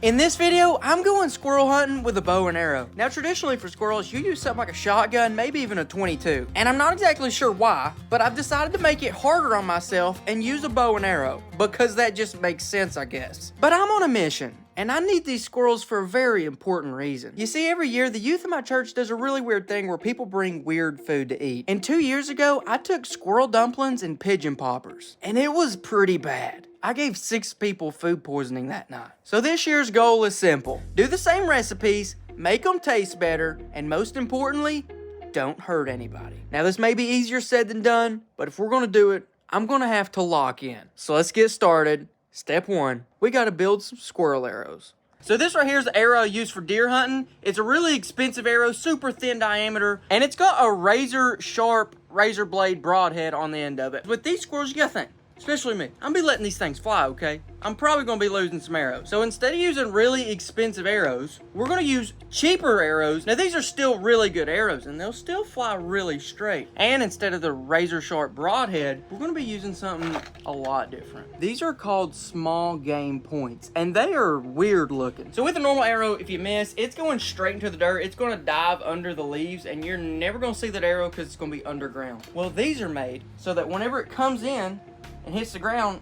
In this video, I'm going squirrel hunting with a bow and arrow. Now, traditionally for squirrels, you use something like a shotgun, maybe even a 22. And I'm not exactly sure why, but I've decided to make it harder on myself and use a bow and arrow, because that just makes sense, I guess. But I'm on a mission, and I need these squirrels for a very important reason. You see, every year, the youth of my church does a really weird thing where people bring weird food to eat. And 2 years ago, I took squirrel dumplings and pigeon poppers, and it was pretty bad. I gave 6 people food poisoning that night. So this year's goal is simple. Do the same recipes, make them taste better, and most importantly, don't hurt anybody. Now this may be easier said than done, but if we're gonna do it, I'm gonna have to lock in. So let's get started. Step 1, we gotta build some squirrel arrows. So this right here is the arrow I use for deer hunting. It's a really expensive arrow, super thin diameter, and it's got a razor sharp razor blade broadhead on the end of it. With these squirrels, you gotta think. Especially me. I'm gonna be letting these things fly, okay? I'm probably gonna be losing some arrows. So instead of using really expensive arrows, we're gonna use cheaper arrows. Now these are still really good arrows and they'll still fly really straight. And instead of the razor sharp broadhead, we're gonna be using something a lot different. These are called small game points and they are weird looking. So with a normal arrow, if you miss, it's going straight into the dirt. It's gonna dive under the leaves and you're never gonna see that arrow because it's gonna be underground. Well, these are made so that whenever it comes in, and hits the ground,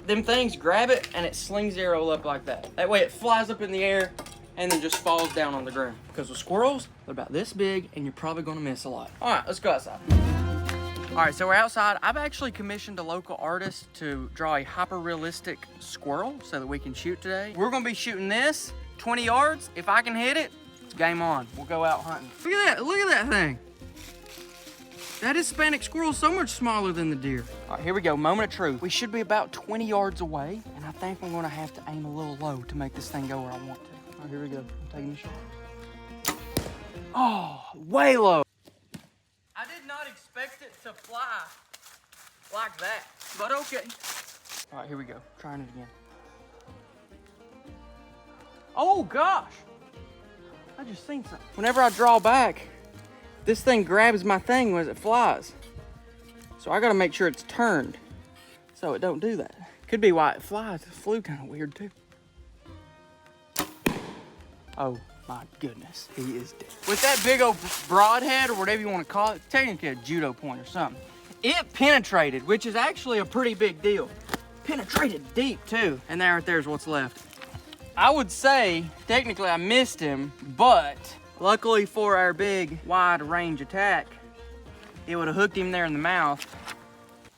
them things grab it and it slings the arrow up like that. That way it flies up in the air and then just falls down on the ground. Because with squirrels, they're about this big and you're probably gonna miss a lot. All right, let's go outside. All right, so we're outside. I've actually commissioned a local artist to draw a hyper-realistic squirrel so that we can shoot today. We're gonna be shooting this 20 yards. If I can hit it, it's game on. We'll go out hunting. Look at that thing. That Hispanic squirrel is so much smaller than the deer. All right, here we go, moment of truth. We should be about 20 yards away, and I think we're gonna have to aim a little low to make this thing go where I want to. All right, here we go, I'm taking the shot. Oh, way low. I did not expect it to fly like that, but okay. All right, here we go, trying it again. Oh gosh, I just seen something. Whenever I draw back, this thing grabs my thing as it flies. So I gotta make sure it's turned so it don't do that. Could be why it flies. It flew kind of weird too. Oh my goodness, he is dead. With that big old broadhead or whatever you wanna call it, technically a judo point or something, it penetrated, which is actually a pretty big deal. Penetrated deep too. And there right there is what's left. I would say, technically I missed him, but luckily for our big wide range attack, it would have hooked him there in the mouth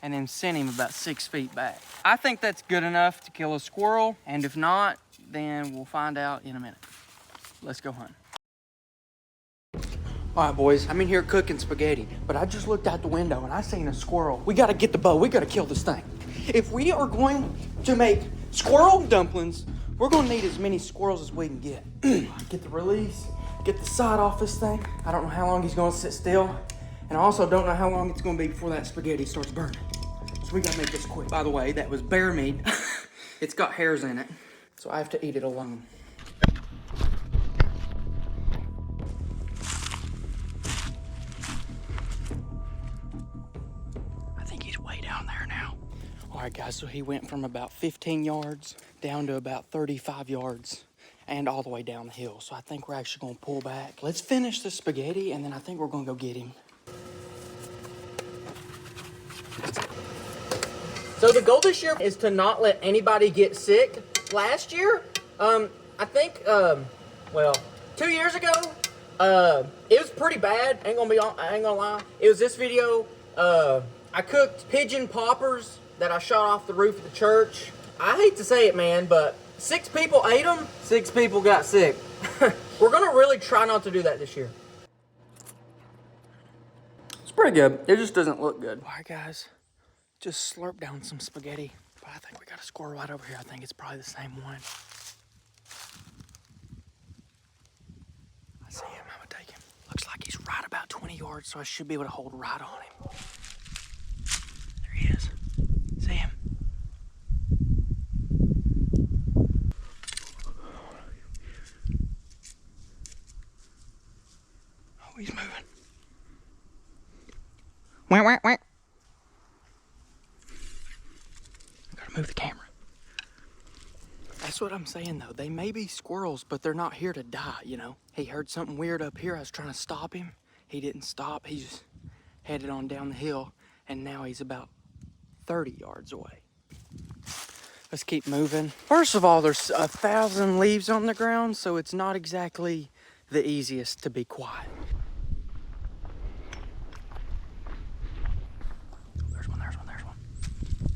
and then sent him about 6 feet back. I think that's good enough to kill a squirrel, and if not, then we'll find out in a minute. Let's go hunt. All right, boys, I'm in here cooking spaghetti, but I just looked out the window and I seen a squirrel. We gotta get the bow, we gotta kill this thing. If we are going to make squirrel dumplings, we're gonna need as many squirrels as we can get. Get the release. Get the side off this thing. I don't know how long he's gonna sit still. And I also don't know how long it's gonna be before that spaghetti starts burning. So we gotta make this quick. By the way, that was bear meat. It's got hairs in it, so I have to eat it alone. I think he's way down there now. All right, guys, so he went from about 15 yards down to about 35 yards. And all the way down the hill. So I think we're actually gonna pull back. Let's finish the spaghetti and then I think we're gonna go get him. So the goal this year is to not let anybody get sick. Last year, I think, well, 2 years ago, it was pretty bad. I ain't gonna lie. It was this video. I cooked pigeon poppers that I shot off the roof of the church. I hate to say it, man, but 6 people ate them, 6 people got sick. We're gonna really try not to do that this year. It's pretty good. It just doesn't look good. All right, guys, just slurp down some spaghetti. But I think we got a squirrel right over here. I think it's probably the same one. I see him, I'm gonna take him. Looks like he's right about 20 yards, so I should be able to hold right on him. There he is. See him? He's moving. Wah, wah, wah. I gotta move the camera. That's what I'm saying, though. They may be squirrels, but they're not here to die, you know? He heard something weird up here. I was trying to stop him. He didn't stop. He just headed on down the hill, and now he's about 30 yards away. Let's keep moving. First of all, there's 1,000 leaves on the ground, so it's not exactly the easiest to be quiet. There's one. If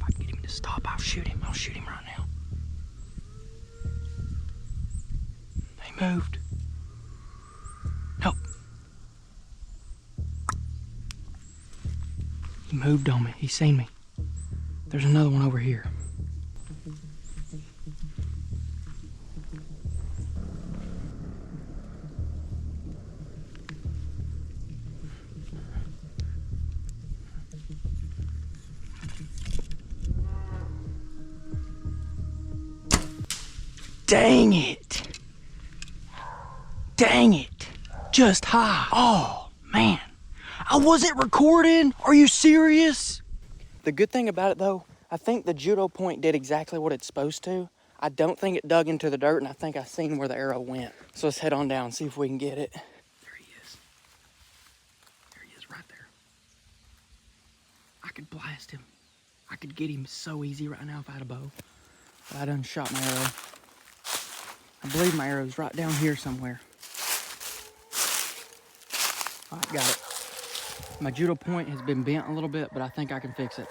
I can get him to stop, I'll shoot him. I'll shoot him right now. He moved. Help. He moved on me. He's seen me. There's another one over here. Dang it. Dang it. Just high. Oh, man. I wasn't recording. Are you serious? The good thing about it, though, I think the judo point did exactly what it's supposed to. I don't think it dug into the dirt, and I think I seen where the arrow went. So let's head on down and see if we can get it. There he is. There he is right there. I could blast him. I could get him so easy right now if I had a bow. But I done shot my arrow. I believe my arrow's right down here somewhere. All right, got it. My judo point has been bent a little bit, but I think I can fix it.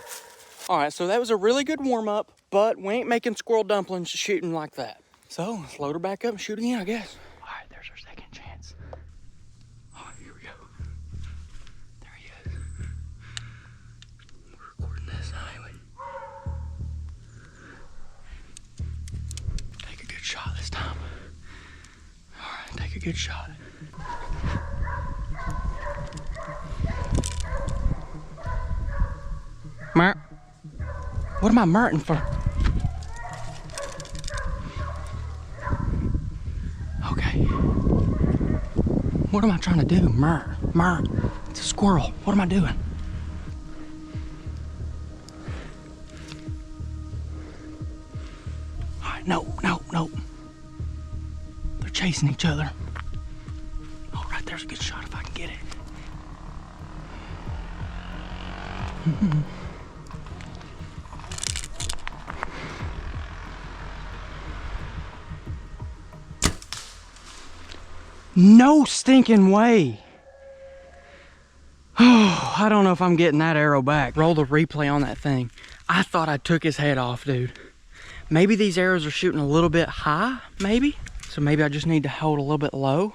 All right, so that was a really good warm-up, but we ain't making squirrel dumplings shooting like that. So let's load her back up and shoot again, I guess. All right, there's our second chance. Oh, here we go. There he is. We're recording this anyway. Take a good shot this time. All right, take a good shot. Mert. What am I merting for? Okay. What am I trying to do? Mert. It's a squirrel. What am I doing? All right, no. They're chasing each other. All right, there's a good shot if I can get it. No stinking way. Oh, I don't know if I'm getting that arrow back. Roll the replay on that thing. I thought I took his head off, dude. Maybe these arrows are shooting a little bit high, maybe. So maybe I just need to hold a little bit low.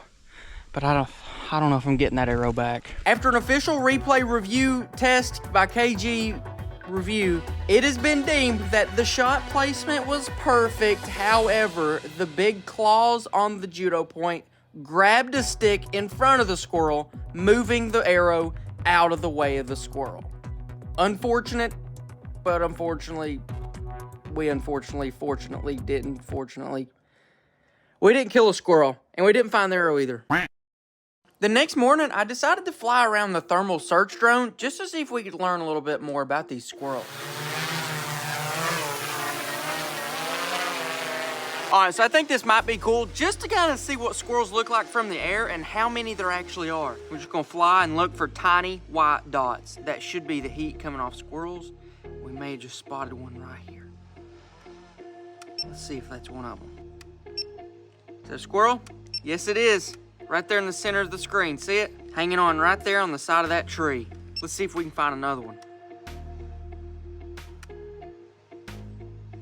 But I don't know if I'm getting that arrow back. After an official replay review test by KG Review, it has been deemed that the shot placement was perfect. However, the big claws on the judo point grabbed a stick in front of the squirrel, moving the arrow out of the way of the squirrel. Unfortunate, but fortunately we didn't kill a squirrel, and we didn't find the arrow either. The next morning, I decided to fly around the thermal search drone just to see if we could learn a little bit more about these squirrels. Alright, so I think this might be cool just to kind of see what squirrels look like from the air and how many there actually are. We're just going to fly and look for tiny white dots. That should be the heat coming off squirrels. We may have just spotted one right here. Let's see if that's one of them. Is that a squirrel? Yes, it is. Right there in the center of the screen. See it? Hanging on right there on the side of that tree. Let's see if we can find another one.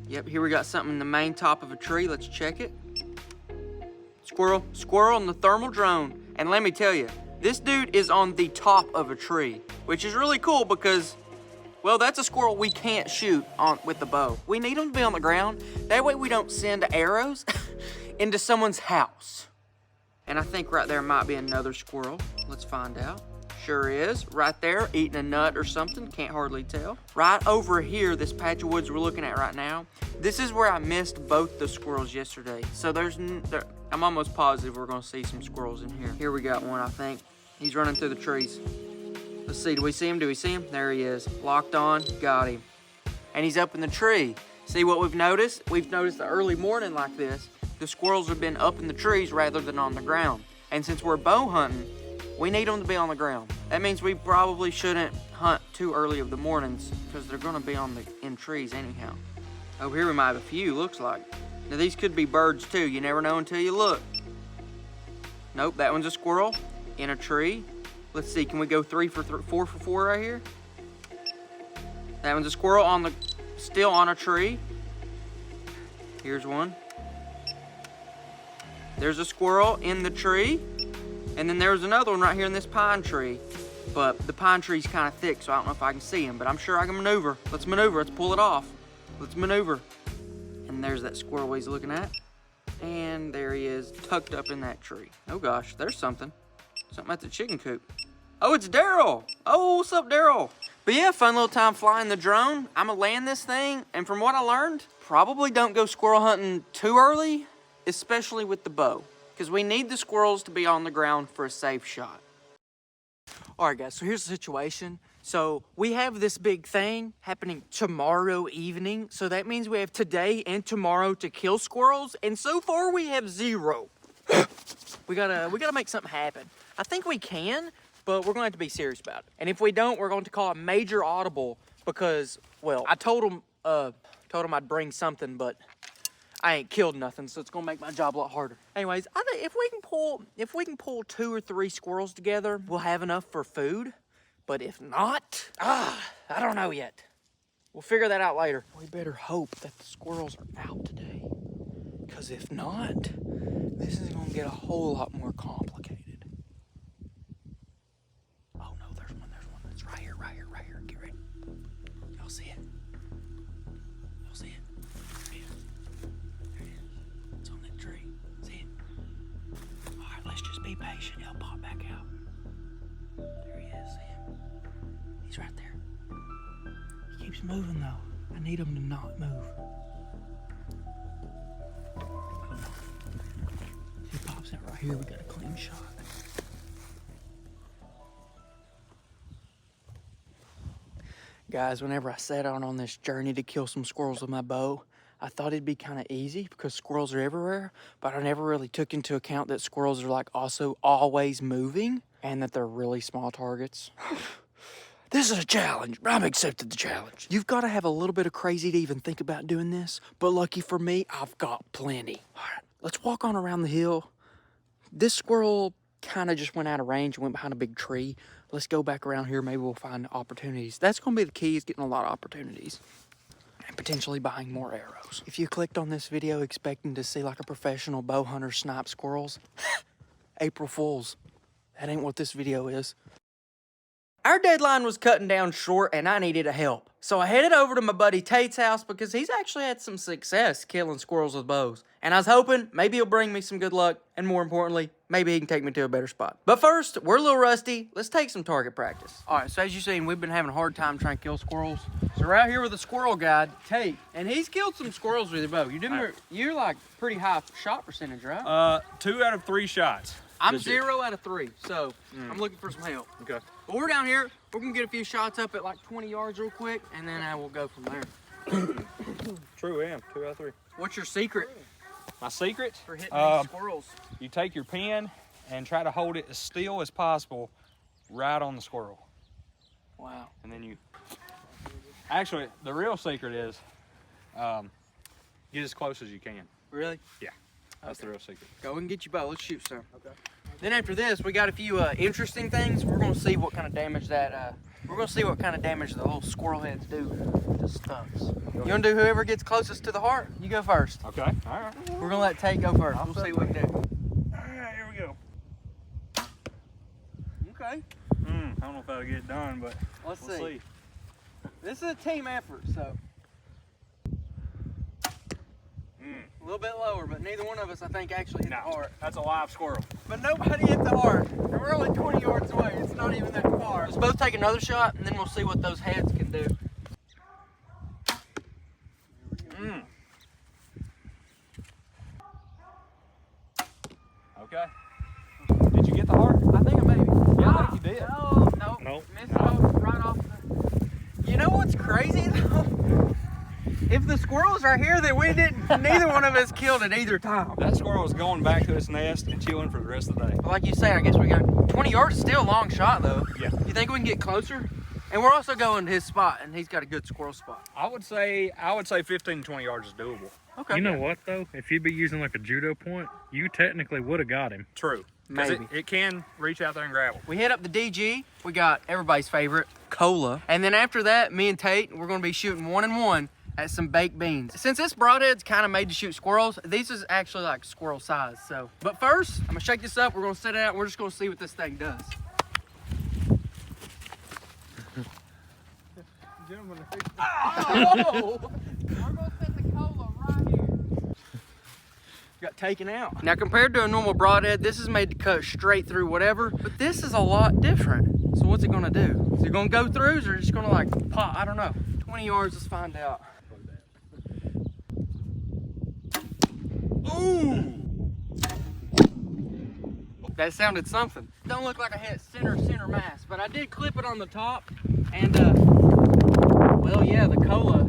Yep, here we got something in the main top of a tree. Let's check it. Squirrel in the thermal drone. And let me tell you, this dude is on the top of a tree, which is really cool because, well, that's a squirrel we can't shoot on with the bow. We need them to be on the ground. That way we don't send arrows into someone's house. And I think right there might be another squirrel. Let's find out. Sure is. Right there, eating a nut or something. Can't hardly tell. Right over here, this patch of woods we're looking at right now, this is where I missed both the squirrels yesterday. So I'm almost positive we're going to see some squirrels in here. Here we got one, I think. He's running through the trees. Let's see. Do we see him? There he is. Locked on. Got him. And he's up in the tree. See what we've noticed? We've noticed the early morning like this, the squirrels have been up in the trees rather than on the ground. And since we're bow hunting, we need them to be on the ground. That means we probably shouldn't hunt too early of the mornings because they're gonna be in trees anyhow. Over here we might have a few, looks like. Now these could be birds too. You never know until you look. Nope, that one's a squirrel in a tree. Let's see, can we go 4 for 4 right here? That one's a squirrel still on a tree. Here's one. There's a squirrel in the tree. And then there's another one right here in this pine tree. But the pine tree's kind of thick, so I don't know if I can see him, but I'm sure I can maneuver. Let's maneuver, let's pull it off. Let's maneuver. And there's that squirrel he's looking at. And there he is, tucked up in that tree. Oh gosh, there's something. Something at the chicken coop. Oh, it's Daryl. Oh, what's up, Daryl? But yeah, fun little time flying the drone. I'm gonna land this thing, and from what I learned, probably don't go squirrel hunting too early, especially with the bow, because we need the squirrels to be on the ground for a safe shot. All right, guys, so here's the situation. So we have this big thing happening tomorrow evening. So that means we have today and tomorrow to kill squirrels. And so far we have 0. we gotta make something happen. I think we can, but we're gonna have to be serious about it. And if we don't, we're going to call a major audible because, well, I told them I'd bring something, but I ain't killed nothing, so it's gonna make my job a lot harder. Anyways, I think if we can pull 2 or 3 squirrels together, we'll have enough for food. But if not, I don't know yet. We'll figure that out later. We better hope that the squirrels are out today. Because if not, this is gonna get a whole lot more complicated. Oh no, there's one. It's right here. Get ready. Y'all see it? Y'all see it? There it is. It's on that tree. See it? All right, let's just be patient. He'll pop back out. There he is. See him? He's right there. He keeps moving though. I need him to not move. If he pops out right here, we got a clean shot. Guys, whenever I set out on this journey to kill some squirrels with my bow, I thought it'd be kind of easy because squirrels are everywhere, but I never really took into account that squirrels are like also always moving and that they're really small targets. This is a challenge, but I've accepted the challenge. You've got to have a little bit of crazy to even think about doing this, but lucky for me, I've got plenty. All right, let's walk on around the hill. This squirrel kind of just went out of range and went behind a big tree. Let's go back around here. Maybe we'll find opportunities. That's going to be the key, is getting a lot of opportunities and potentially buying more arrows. If you clicked on this video expecting to see like a professional bow hunter snipe squirrels, April Fools. That ain't what this video is. Our deadline was cutting down short and I needed help. So I headed over to my buddy Tate's house because he's actually had some success killing squirrels with bows. And I was hoping maybe he'll bring me some good luck, and more importantly, maybe he can take me to a better spot. But first, we're a little rusty. Let's take some target practice. All right, so as you've seen, we've been having a hard time trying to kill squirrels. So we're out here with a squirrel guide, Tate, and he's killed some squirrels with your bow. You're like pretty high shot percentage, right? 2 out of 3 shots. I'm 0 out of 3, so I'm looking for some help. Okay. But we're down here. We're gonna get a few shots up at like 20 yards real quick, and then we'll go from there. True, I am 2 out of 3. What's your secret? My secret? For hitting these squirrels. You take your pen and try to hold it as still as possible right on the squirrel. Wow. And then you... Actually, the real secret is get as close as you can. Really? Yeah. That's the real secret. Go and get your bow. Let's shoot some. Okay. Then after this, we got a few interesting things. We're gonna see what kind of damage that we're gonna see what kind of damage the little squirrel heads do to stumps. You wanna do whoever gets closest to the heart? You go first. Okay. All right. We're gonna let Tate go first. We'll see what we can do. All right, here we go. Okay. I don't know if that'll get it done, but we'll see. This is a team effort, so. A little bit lower, but neither one of us, I think, actually hit the heart. That's a live squirrel. But nobody hit the heart. And we're only 20 yards away. It's not even that far. Let's both take another shot, and then we'll see what those heads can do. Okay. Did you get the heart? I think I maybe. Yeah, I think you did. No, nope. Nope. Missed it off right off the... You know what's crazy, though? If the squirrels are here, then we didn't. Neither one of us killed at either time. That squirrel was going back to its nest and chilling for the rest of the day. Like you say, I guess we got 20 yards. Is still a long shot though. Yeah. You think we can get closer? And we're also going to his spot, and he's got a good squirrel spot. I would say 15 to 20 yards is doable. Okay. You know what though? If you'd be using like a judo point, you technically would have got him. True. Maybe. It can reach out there and grab him. We hit up the DG. We got everybody's favorite, cola. And then after that, me and Tate, we're gonna be shooting 1-and-1 at some baked beans. Since this broadhead's kind of made to shoot squirrels, these is actually like squirrel size. So, but first, I'm gonna shake this up. We're gonna set it out. And we're just gonna see what this thing does. Oh! We're gonna set the cola right here. Got taken out. Now compared to a normal broadhead, this is made to cut straight through whatever, but this is a lot different. So what's it gonna do? Is it gonna go through, or is it just gonna like pop? I don't know. 20 yards, let's find out. Ooh! That sounded something. Don't look like I hit center mass, but I did clip it on the top, and well, yeah, the cola,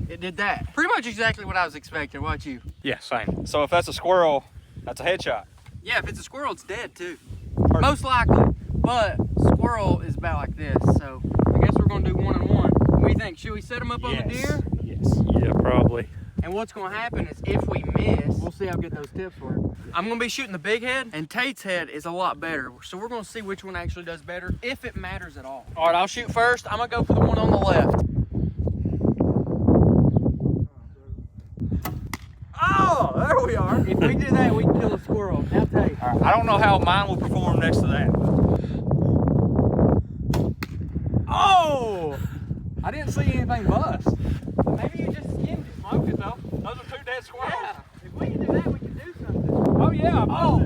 it did that. Pretty much exactly what I was expecting. What about you? Yeah, same. So if that's a squirrel, that's a headshot. Yeah, if it's a squirrel, it's dead too. Perfect. Most likely, but squirrel is about like this, so I guess we're gonna do 1-and-1. What do you think? Should we set them up on the deer? Yes. Yeah, probably. And what's gonna happen is if we miss, we'll see how good those tips work. I'm gonna be shooting the big head, and Tate's head is a lot better. So we're gonna see which one actually does better, if it matters at all. All right, I'll shoot first. I'm gonna go for the one on the left. Oh, there we are. If we do that, we can kill a squirrel. Now Tate. All right. I don't know how mine will perform next to that. Oh! I didn't see anything bust. Maybe you just skimmed it. Smoked it though. Those are 2 dead squirrels. Yeah, if we can do that, we can do something. Oh yeah. Oh,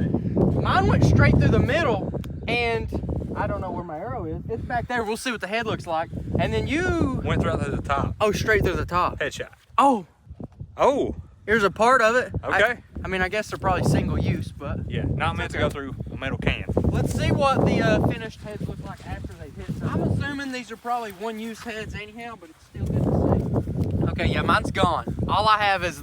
mine went straight through the middle, and I don't know where my arrow is. It's back there. We'll see what the head looks like. And then you Went right through the top. oh, straight through the top. Headshot. Oh, Oh. here's a part of it. Okay. I mean, I guess they're probably single use, but Yeah. Not meant to go through a metal can. let's see what the finished heads look like after they hit something. I'm assuming these are probably one-use heads anyhow, but it's still good to see. Okay, yeah, mine's gone. All I have is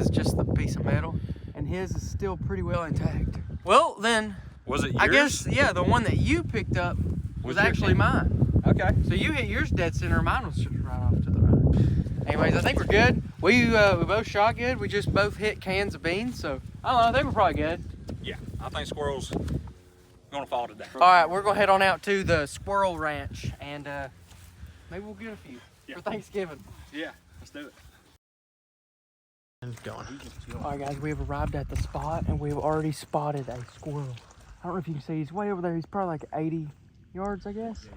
just the piece of metal, and his is still pretty well intact. Well, then, Was it yours? I guess, yeah, the one that you picked up was yours actually mine. Okay. So you hit yours dead center, mine was just right off to the right. Anyways, I think we're good. We both shot good. We just both hit cans of beans, so I don't know, I think we're probably good. Yeah. I think squirrels gonna fall today. All right, we're gonna head on out to the squirrel ranch, and maybe we'll get a few for Thanksgiving. Yeah. Let's do it. Going. All right, guys, we have arrived at the spot, and we've already spotted a squirrel. I don't know if you can see, he's way over there. He's probably like 80 yards, I guess. Yeah.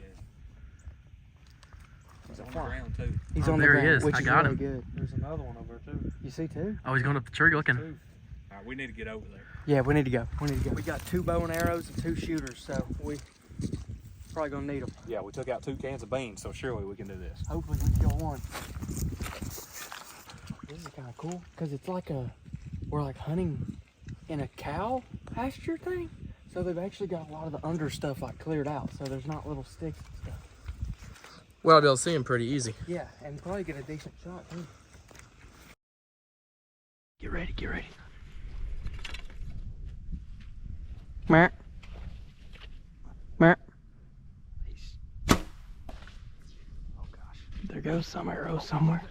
He's on the ground too. He's Oh, on the there he ground, is. which I is got really him. good. There's another one over there too. You see two? Oh, he's going up the tree looking. All right, we need to get over there. Yeah, we need to go. We got 2 bow and arrows and 2 shooters, so we probably gonna need them. Yeah, we took out 2 cans of beans, so surely we can do this. Hopefully we kill one. This is kind of cool because it's like we're like hunting in a cow pasture thing. So they've actually got a lot of the under stuff like cleared out, so there's not little sticks and stuff. Well, I'll be able to see him pretty easy. Yeah, and probably get a decent shot too. Get ready, get ready. Mer. Mer. Oh gosh. There goes some arrow somewhere.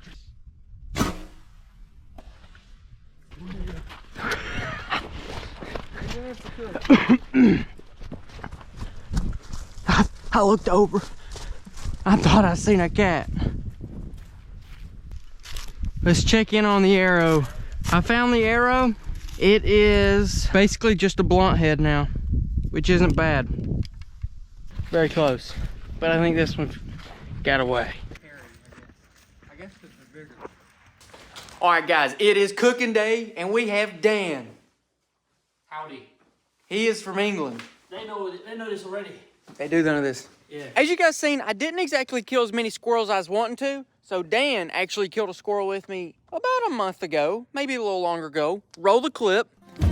I looked over. I thought I seen a cat. Let's check in on the arrow. I found the arrow. It is basically just a blunt head now, which isn't bad. Very close. But I think this one got away. I guess this is bigger. All right, guys, it is cooking day, and we have Dan. Howdy. He is from England. They know this already. They do none of this. Yeah. As you guys seen, I didn't exactly kill as many squirrels as I was wanting to. So Dan actually killed a squirrel with me about a month ago, maybe a little longer ago. Roll the clip. Damn,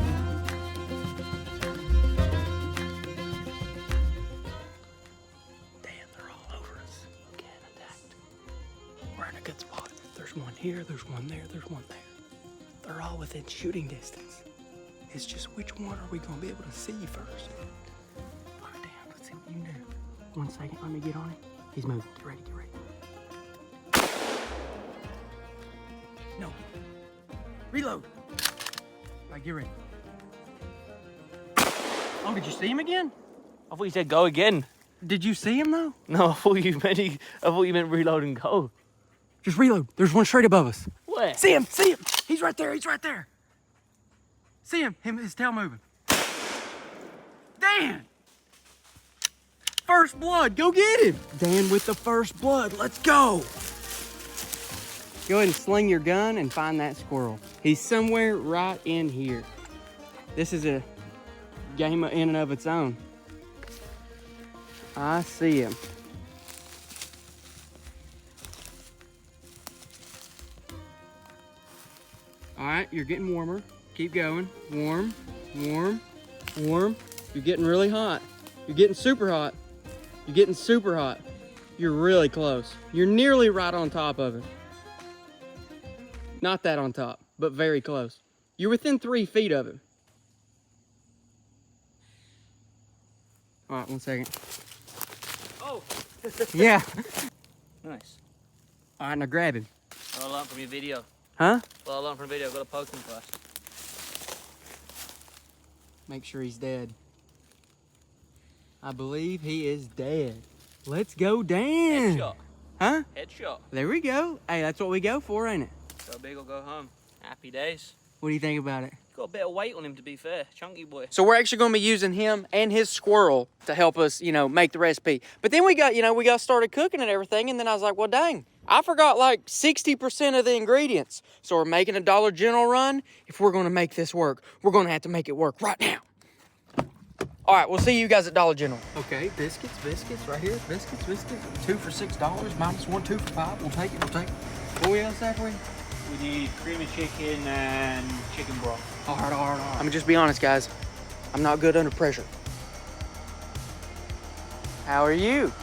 they're all over us. Getting attacked. We're in a good spot. here, there's one there, there's one there. They're all within shooting distance. It's just which one are we gonna be able to see first? All right, Dan, let's see what you can do. 1 second, let me get on it. He's moving. Get ready, get ready. No. Reload. All right, get ready. Oh, did you see him again? I thought you said go again. Did you see him though? No, I thought you meant reload and go. Just reload. There's one straight above us. Where? See him, see him. He's right there, he's right there. See him, his tail moving. Dan! First blood, go get him. Dan with the first blood, let's go. Go ahead and sling your gun and find that squirrel. He's somewhere right in here. This is a game in and of its own. I see him. All right, you're getting warmer. Keep going. Warm, warm, warm. You're getting really hot. You're getting super hot. You're getting super hot. You're really close. You're nearly right on top of it. Not that on top, but very close. You're within 3 feet of him. All right, 1 second. Oh. Yeah. Nice. All right, now grab him. What I learned from your video. Huh? What I learned from the video, I've got to poke him first. Make sure he's dead. I believe he is dead. Let's go, Dan. Headshot. Huh? Headshot. There we go. Hey, that's what we go for, ain't it? Go big or go home. Happy days. What do you think about it? Got a bit of weight on him, to be fair. Chunky boy. So we're actually going to be using him and his squirrel to help us, make the recipe. But then we got started cooking and everything, and then I was like, well, dang, I forgot like 60% of the ingredients. So we're making a Dollar General run. If we're going to make this work, we're going to have to make it work right now. All right, we'll see you guys at Dollar General. Okay, biscuits right here. Biscuits. 2 for $6, minus 1, 2 for $5. We'll take it. What else have we? We need creamy chicken and chicken broth. All right. I'm gonna just be honest, guys. I'm not good under pressure. How are you?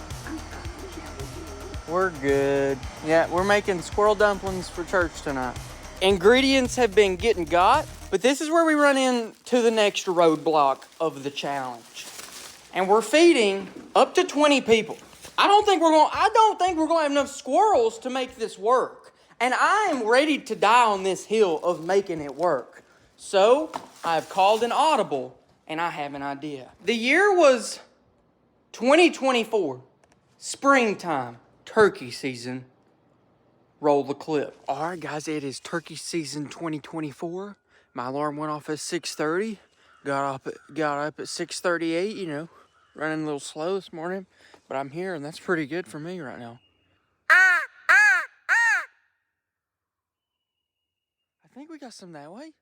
We're good. Yeah, we're making squirrel dumplings for church tonight. Ingredients have been getting got, but this is where we run into the next roadblock of the challenge. And we're feeding up to 20 people. I don't think we're gonna have enough squirrels to make this work. And I am ready to die on this hill of making it work. So I've called an audible and I have an idea. The year was 2024, springtime, turkey season. Roll the clip. All right, guys, it is turkey season 2024. My alarm went off at 6:30. Got up at 6:38, running a little slow this morning. But I'm here and that's pretty good for me right now. I think we got some that way.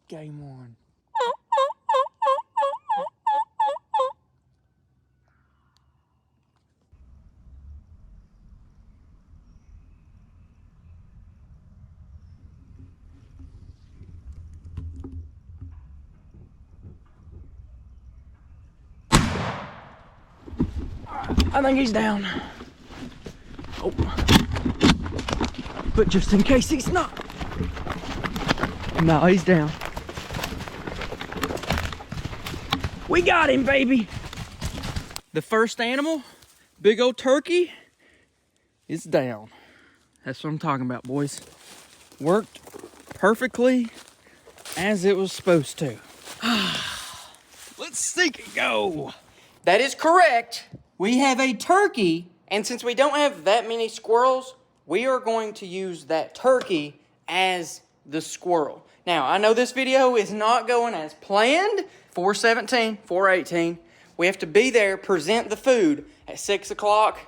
Game on. I think he's down. Oh. But just in case he's not. No, he's down. We got him, baby. The first animal, big old turkey, is down. That's what I'm talking about, boys. Worked perfectly as it was supposed to. Let's sink and go. That is correct. We have a turkey, and since we don't have that many squirrels, we are going to use that turkey as the squirrel. Now, I know this video is not going as planned. 4:17, 4:18. We have to be there, present the food at 6 o'clock.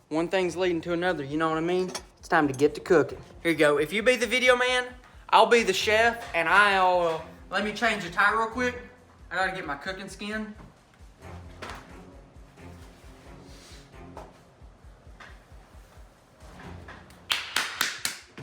One thing's leading to another, you know what I mean? It's time to get to cooking. Here you go. If you be the video man, I'll be the chef, and let me change the tire real quick. I gotta get my cooking skin.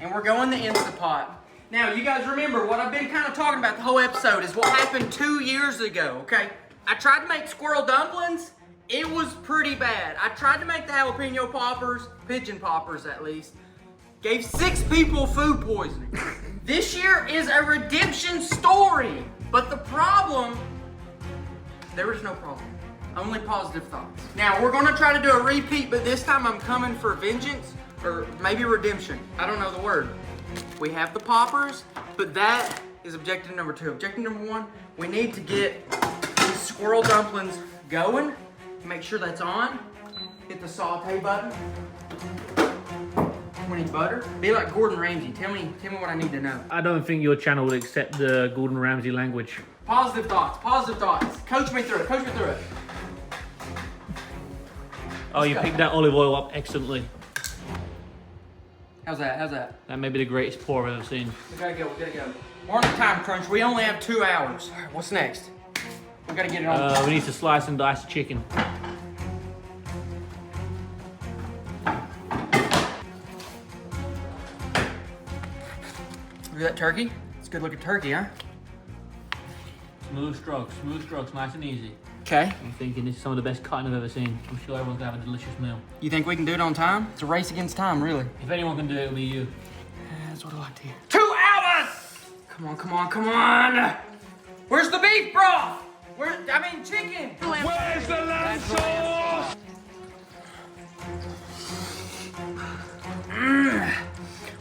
And we're going the Instant Pot. Now, you guys remember what I've been kind of talking about the whole episode is what happened 2 years ago, okay? I tried to make squirrel dumplings. It was pretty bad. I tried to make the jalapeno poppers, pigeon poppers at least. Gave 6 people food poisoning. This year is a redemption story. But the problem, there is no problem. Only positive thoughts. Now, we're gonna try to do a repeat, but this time I'm coming for vengeance, or maybe redemption. I don't know the word. We have the poppers, but that is objective number 2. Objective number 1, we need to get these squirrel dumplings going. Make sure that's on. Hit the saute button. We need butter. Be like Gordon Ramsay. Tell me what I need to know. I don't think your channel would accept the Gordon Ramsay language. Positive thoughts. Positive thoughts. Coach me through it. Coach me through it. Oh, you picked that olive oil up excellently. How's that? How's that? That may be the greatest pour I've ever seen. We gotta go. We gotta go. We're on the time crunch. We only have 2 hours. All right, what's next? We gotta get it on. We need to slice and dice the chicken. Look at that turkey. It's a good looking turkey, huh? Smooth strokes, nice and easy. Okay. I'm thinking this is some of the best cutting I've ever seen. I'm sure everyone's gonna have a delicious meal. You think we can do it on time? It's a race against time, really. If anyone can do it, it'll be you. That's what I like to hear. 2 hours! Come on, come on, come on! Where's the beef broth? Chicken! Where's the lamb sauce?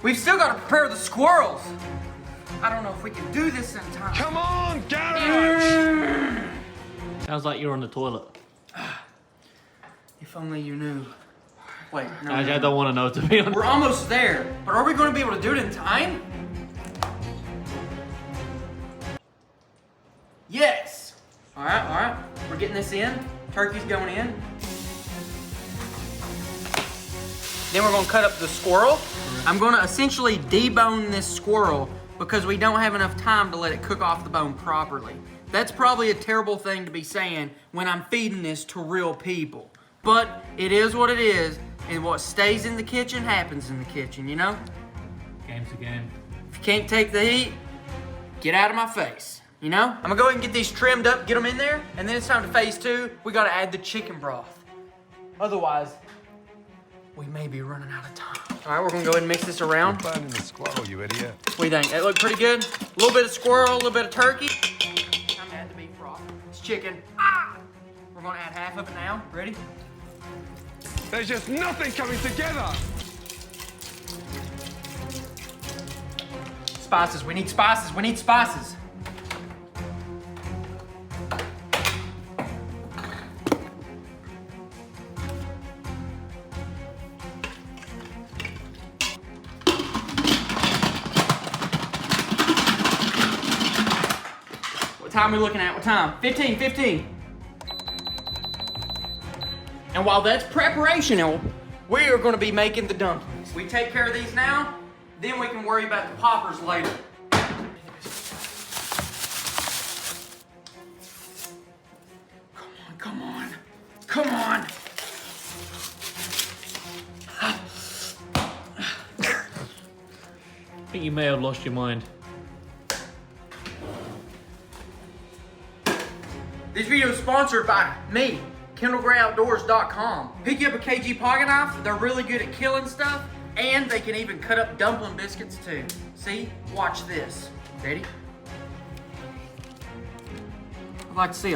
We've still got to prepare the squirrels. I don't know if we can do this in time. Come on, Garrett! Sounds like you're on the toilet. If only you knew. Wait, no. I don't want to know, to be honest. We're almost there, but are we going to be able to do it in time? Yes! All right. We're getting this in. Turkey's going in. Then we're going to cut up the squirrel. I'm going to essentially debone this squirrel because we don't have enough time to let it cook off the bone properly. That's probably a terrible thing to be saying when I'm feeding this to real people. But it is what it is, and what stays in the kitchen happens in the kitchen, you know? Game's a game. If you can't take the heat, get out of my face, you know? I'm gonna go ahead and get these trimmed up, get them in there, and then it's time to phase 2. We gotta add the chicken broth. Otherwise, we may be running out of time. All right, we're gonna go ahead and mix this around. Burning the squirrel, you idiot. What do you think? That look pretty good? A little bit of squirrel, a little bit of turkey. Time to add the beef broth. It's chicken. We're gonna add half of it now. Ready? There's just nothing coming together. Spices. We need spices. We need spices. What time are we looking at? What time? 15. And while that's preparational, we are going to be making the dumplings. We take care of these now, then we can worry about the poppers later. Come on. I think you may have lost your mind. This video is sponsored by me, KendallGrayOutdoors.com. Pick you up a KG pocket knife. They're really good at killing stuff, and they can even cut up dumpling biscuits too. See? Watch this. Ready? I'd like to see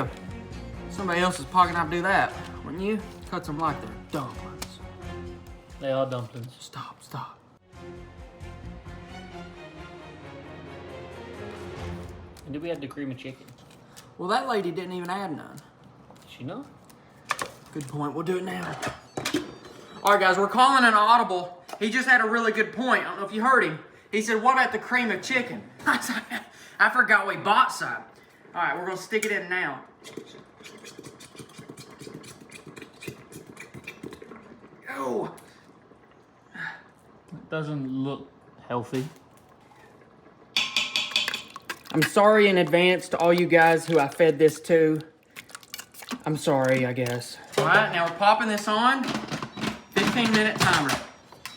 somebody else's pocket knife do that. Wouldn't you? Cuts them like they're dumplings. They are dumplings. Stop. And did we add the cream of chicken? Well, that lady didn't even add none. Did she know? Good point. We'll do it now. All right, guys, we're calling an audible. He just had a really good point. I don't know if you heard him. He said, what about the cream of chicken? I forgot we bought some. All right, we're going to stick it in now. Go. It doesn't look healthy. I'm sorry in advance to all you guys who I fed this to. I'm sorry, I guess. All right, now we're popping this on. 15-minute timer.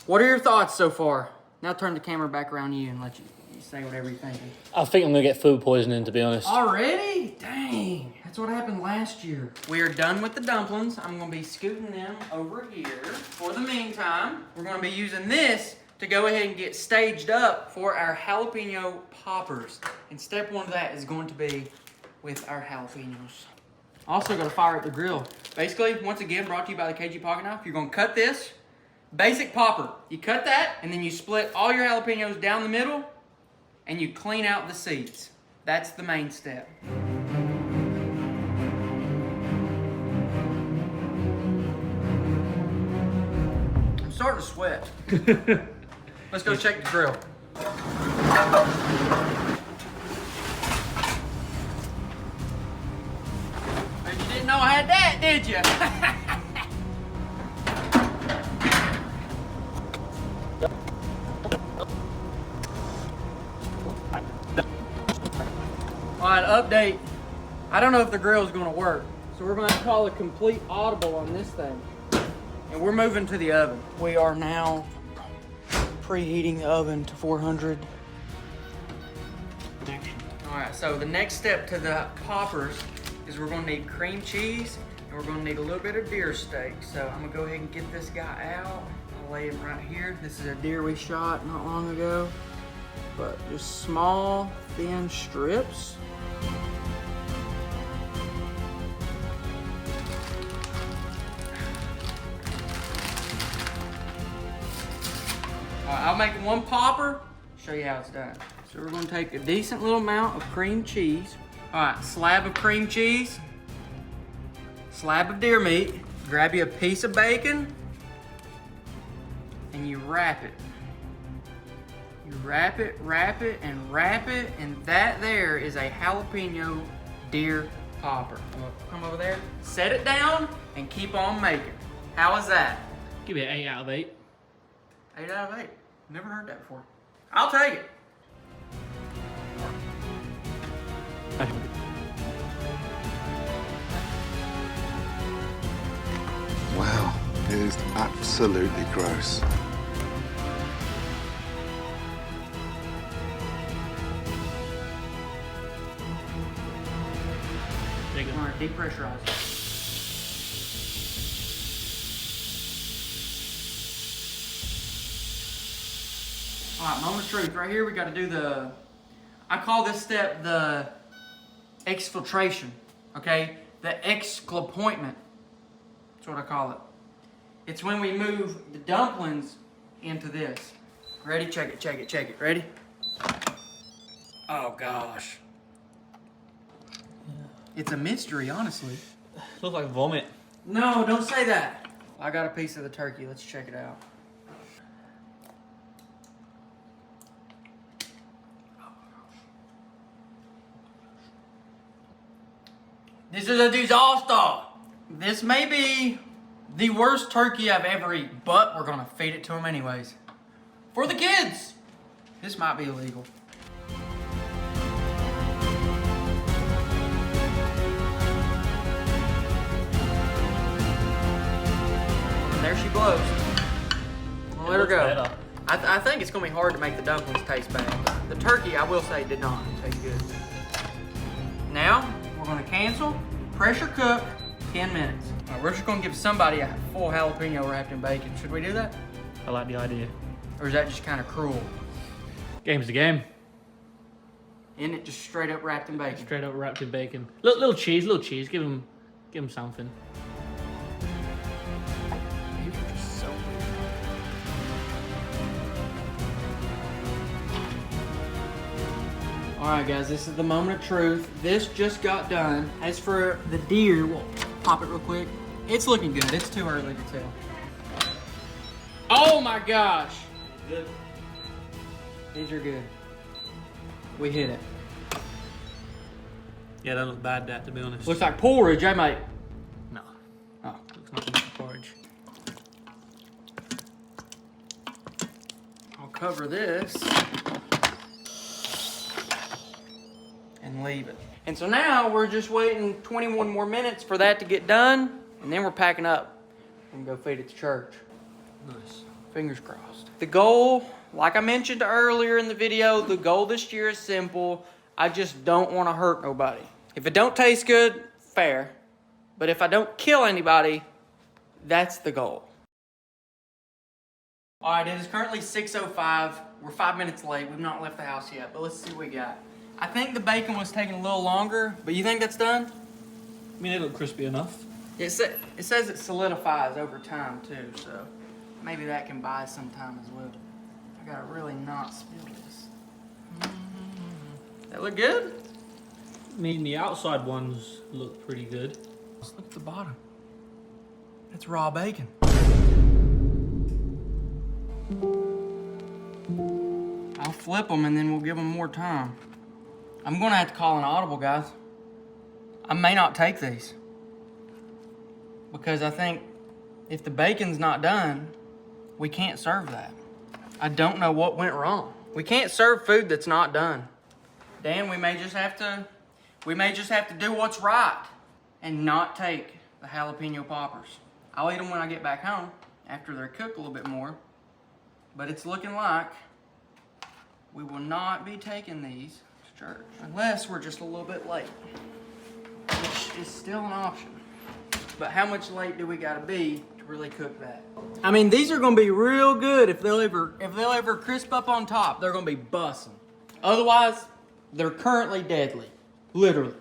What are your thoughts so far? Now turn the camera back around you and let you say whatever you're thinking. I think I'm gonna get food poisoning, to be honest. Already? Dang. That's what happened last year. We are done with the dumplings. I'm gonna be scooting them over here. For the meantime, we're gonna be using this to go ahead and get staged up for our jalapeno poppers. And step one of that is going to be with our jalapenos. Also gotta fire up the grill. Basically, once again, brought to you by the KG Pocket Knife, you're gonna cut this. Basic popper. You cut that, and then you split all your jalapenos down the middle, and you clean out the seeds. That's the main step. I'm starting to sweat. Let's go check the grill. But you didn't know I had that, did you? Alright, update. I don't know if the grill's gonna work. So we're gonna call a complete audible on this thing. And we're moving to the oven. We are now preheating the oven to 400. Alright, so the next step to the poppers is we're gonna need cream cheese and we're gonna need a little bit of deer steak. So I'm gonna go ahead and get this guy out. I'll lay him right here. This is a deer we shot not long ago. But just small, thin strips. Alright, I'll make one popper, show you how it's done. So we're gonna take a decent little amount of cream cheese. Alright, slab of cream cheese, slab of deer meat, grab you a piece of bacon, and you wrap it. You wrap it, and wrap it, and that there is a jalapeno deer popper. Come over there, set it down, and keep on making. How is that? Give it an 8 out of 8. 8 out of 8. Never heard that before. I'll take it. Wow, it is absolutely gross. All right, depressurize. All right, moment of truth. Right here, we got to do the, I call this step the exfiltration, okay? The exclapointment. That's what I call it. It's when we move the dumplings into this. Ready? Check it, check it, check it. Ready? Oh, gosh. It's a mystery, honestly. Looks like vomit. No, don't say that. I got a piece of the turkey. Let's check it out. This is a disaster. This may be the worst turkey I've ever eaten, but we're gonna feed it to them anyways. For the kids. This might be illegal. There she blows. We'll let her go. I think it's gonna be hard to make the dumplings taste bad. The turkey, I will say, did not taste good. Now, we're gonna cancel, pressure cook, 10 minutes. All right, we're just gonna give somebody a full jalapeno wrapped in bacon. Should we do that? I like the idea. Or is that just kind of cruel? Game's the game. Isn't it just straight up wrapped in bacon? Straight up wrapped in bacon. Little cheese, little cheese. Give him something. These are just so weird. All right, guys, this is the moment of truth. This just got done. As for the deer, we'll pop it real quick. It's looking good. It's too early to tell. Oh my gosh. Good. These are good. We hit it. Yeah, that looks bad, that, to be honest. Looks like porridge, eh, mate? No. Oh. Looks nothing like porridge. I'll cover this and leave it. And so now we're just waiting 21 more minutes for that to get done, and then we're packing up and go feed it to church. Nice. Fingers crossed. The goal Like I mentioned earlier in the video, the goal this year is simple. I just don't want to hurt nobody. If it don't taste good, fair. But if I don't kill anybody, that's the goal. All right, it is currently 6:05. We're 5 minutes late. We've not left the house yet, but let's see what we got. I think the bacon was taking a little longer, but you think that's done? I mean, it looked crispy enough. It says it solidifies over time too, so maybe that can buy some time as well. I gotta really not spill this. That look good? I mean, the outside ones look pretty good. Let's look at the bottom. That's raw bacon. I'll flip them and then we'll give them more time. I'm gonna have to call an audible, guys. I may not take these. Because I think if the bacon's not done, we can't serve that. I don't know what went wrong. We can't serve food that's not done. Dan, we may just have to do what's right and not take the jalapeno poppers. I'll eat them when I get back home after they're cooked a little bit more. But it's looking like we will not be taking these to church unless we're just a little bit late, which is still an option. But how much late do we gotta be to really cook that? I mean, these are gonna be real good if they'll ever crisp up on top. They're gonna be bussin'. Otherwise, they're currently deadly, literally.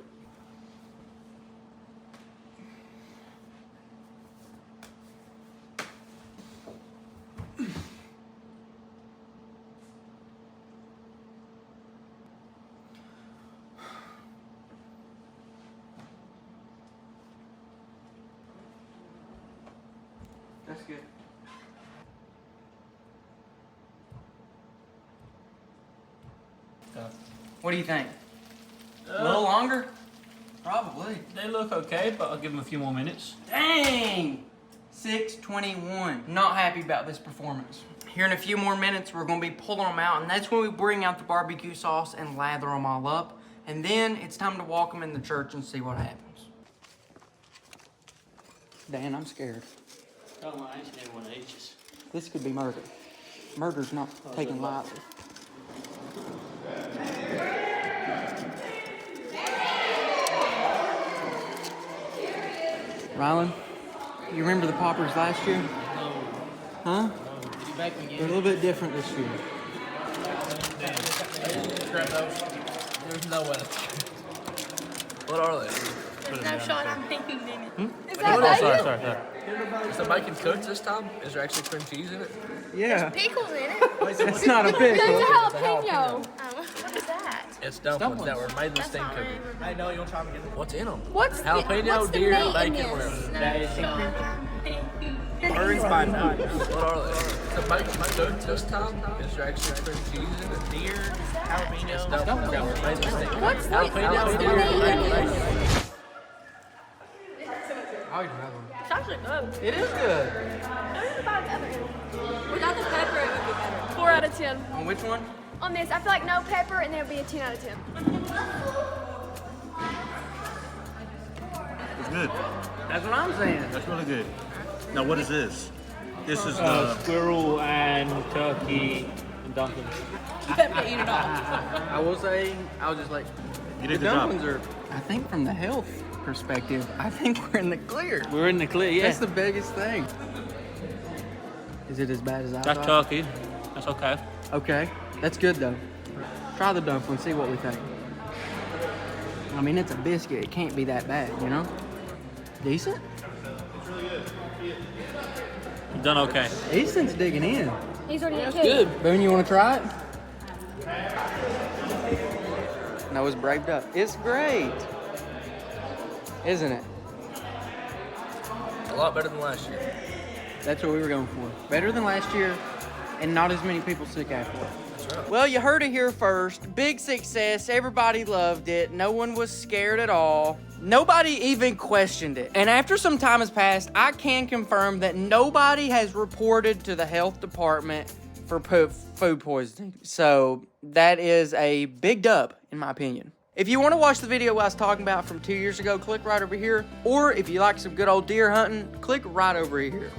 That's good. What do you think? A little longer? Probably. They look okay, but I'll give them a few more minutes. Dang! 6:21. Not happy about this performance. Here in a few more minutes, we're gonna be pulling them out, and that's when we bring out the barbecue sauce and lather them all up. And then it's time to walk them in the church and see what happens. Dan, I'm scared. Don't lie, I ain't seen everyone ages. This could be murder. Murder's not taken lightly. Rylan, you remember the poppers last year? No. Huh? Back again. They're a little bit different this year. Grab those. There's no way. What are they? No shot, I'm thinking it. Is Oh, that sorry. Is the bacon cooked this time? Is there actually cream cheese in it? Yeah. pickles in it? It's not a There's pickle. a jalapeno. What is that? It's dumplings that were made in the That's steam not cooker. right. Hey, no, you want to try them again? What's in them? What's Jalapeno, the deer, meat bacon, in whatever. this? That is Birds by night. What are they? Is the bacon cooked this time? Is there actually cream cheese in it? Deer, jalapeno. It's dumplings that were made in the steam cooker. What's Jalapeno, the deer, meat in bacon, this? bacon. I'll eat another one. It's actually good. It is good. Without the pepper, it would be better. 4 out of 10. On which one? On this, I feel like no pepper, and there would be a 10 out of 10. It's good. That's what I'm saying. That's really good. Now, what is this? This is squirrel and turkey and dumplings. I will say, I was just like, you the did the job. dumplings are, I think from the health perspective, I think we're in the clear. We're in the clear, yeah. That's the biggest thing. Is it as bad as I That's thought? turkey. That's okay. Okay, that's good though. Try the dumpling, see what we think. I mean, it's a biscuit. It can't be that bad, you know? Decent? You've done okay. Easton's digging in. He's already That's good. Boone, you want to try it? Noah's braved up. It's great. Isn't it? A lot better than last year. That's what we were going for. Better than last year, and not as many people sick after it. Well, you heard it here first. Big success. Everybody loved it. No one was scared at all. Nobody even questioned it. And after some time has passed, I can confirm that nobody has reported to the health department for food poisoning. So that is a big dub, in my opinion. If you want to watch the video I was talking about from 2 years ago, click right over here. Or if you like some good old deer hunting, click right over here.